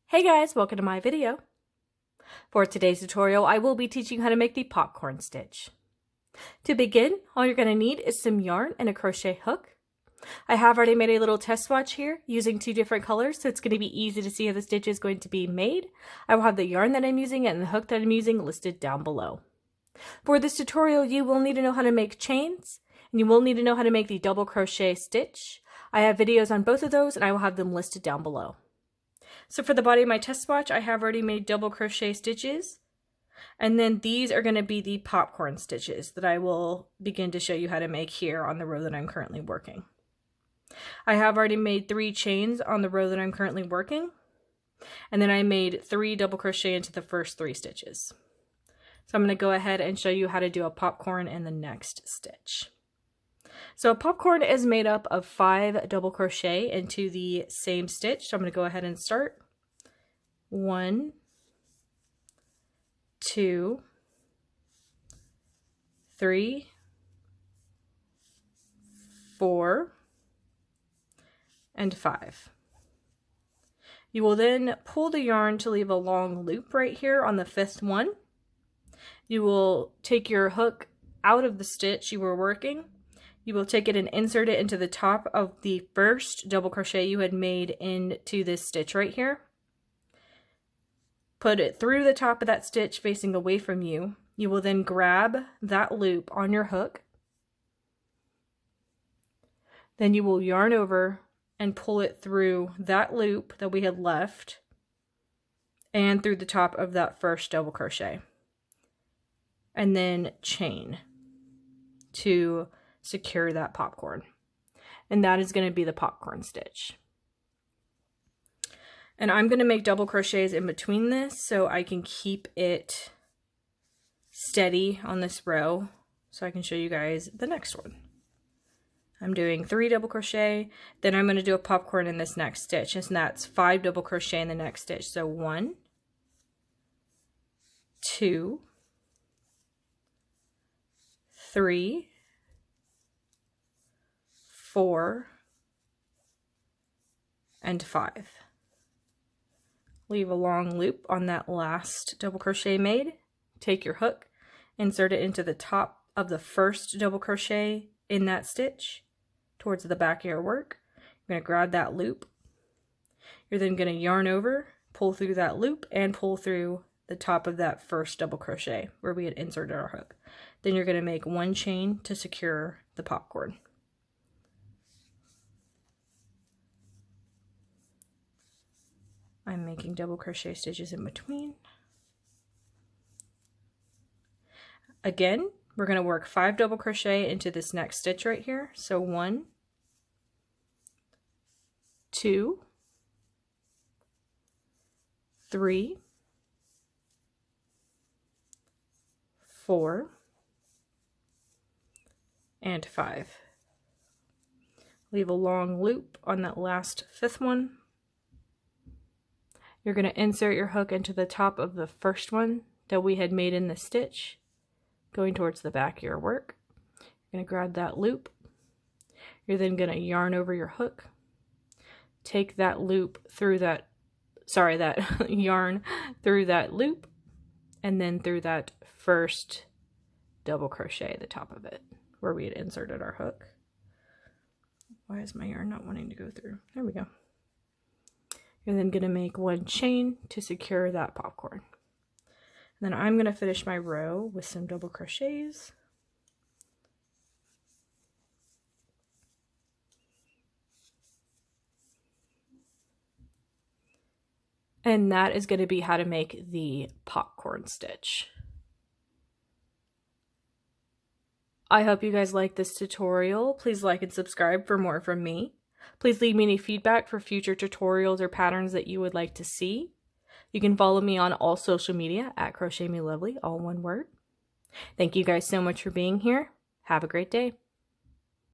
Hey guys, welcome to my video. For today's tutorial, I will be teaching you how to make the popcorn stitch. To begin, all you're going to need is some yarn and a crochet hook. I have already made a little test swatch here using two different colors, so it's going to be easy to see how the stitch is going to be made. I will have the yarn that I'm using and the hook that I'm using listed down below. For this tutorial, you will need to know how to make chains, and you will need to know how to make the double crochet stitch. I have videos on both of those, and I will have them listed down below. So for the body of my test swatch, I have already made double crochet stitches. And then these are going to be the popcorn stitches that I will begin to show you how to make here on the row that I'm currently working. I have already made 3 chains on the row that I'm currently working. And then I made 3 double crochet into the first 3 stitches. So I'm going to go ahead and show you how to do a popcorn in the next stitch. So a popcorn is made up of 5 double crochet into the same stitch. So I'm going to go ahead and start. 1, 2, 3, 4, and 5. You will then pull the yarn to leave a long loop right here on the 5th one. You will take your hook out of the stitch you were working. You will take it and insert it into the top of the first double crochet you had made into this stitch right here. Put it through the top of that stitch facing away from you. You will then grab that loop on your hook. Then you will yarn over and pull it through that loop that we had left and through the top of that first double crochet. And then chain to secure that popcorn. And that is going to be the popcorn stitch. And I'm going to make double crochets in between this so I can keep it steady on this row so I can show you guys the next one. I'm doing 3 double crochet, then I'm going to do a popcorn in this next stitch, and that's 5 double crochet in the next stitch. So 1, 2, 3, 4, and 5. Leave a long loop on that last double crochet made. Take your hook, insert it into the top of the first double crochet in that stitch towards the back of your work. You're going to grab that loop. You're then going to yarn over, pull through that loop, and pull through the top of that first double crochet where we had inserted our hook. Then you're going to make 1 chain to secure the popcorn. I'm making double crochet stitches in between. Again, we're going to work 5 double crochet into this next stitch right here. So 1, 2, 3, 4, and 5. Leave a long loop on that last 5th one. You're going to insert your hook into the top of the first one that we had made in the stitch, going towards the back of your work. You're going to grab that loop. You're then going to yarn over your hook, take that loop through that, that yarn through that loop, and then through that first double crochet at the top of it, where we had inserted our hook. Why is my yarn not wanting to go through? There we go. You're then going to make 1 chain to secure that popcorn. And then I'm going to finish my row with some double crochets. And that is going to be how to make the popcorn stitch. I hope you guys like this tutorial. Please like and subscribe for more from me. Please leave me any feedback for future tutorials or patterns that you would like to see. You can follow me on all social media at crochetmelovely, all one word. Thank you guys so much for being here. Have a great day.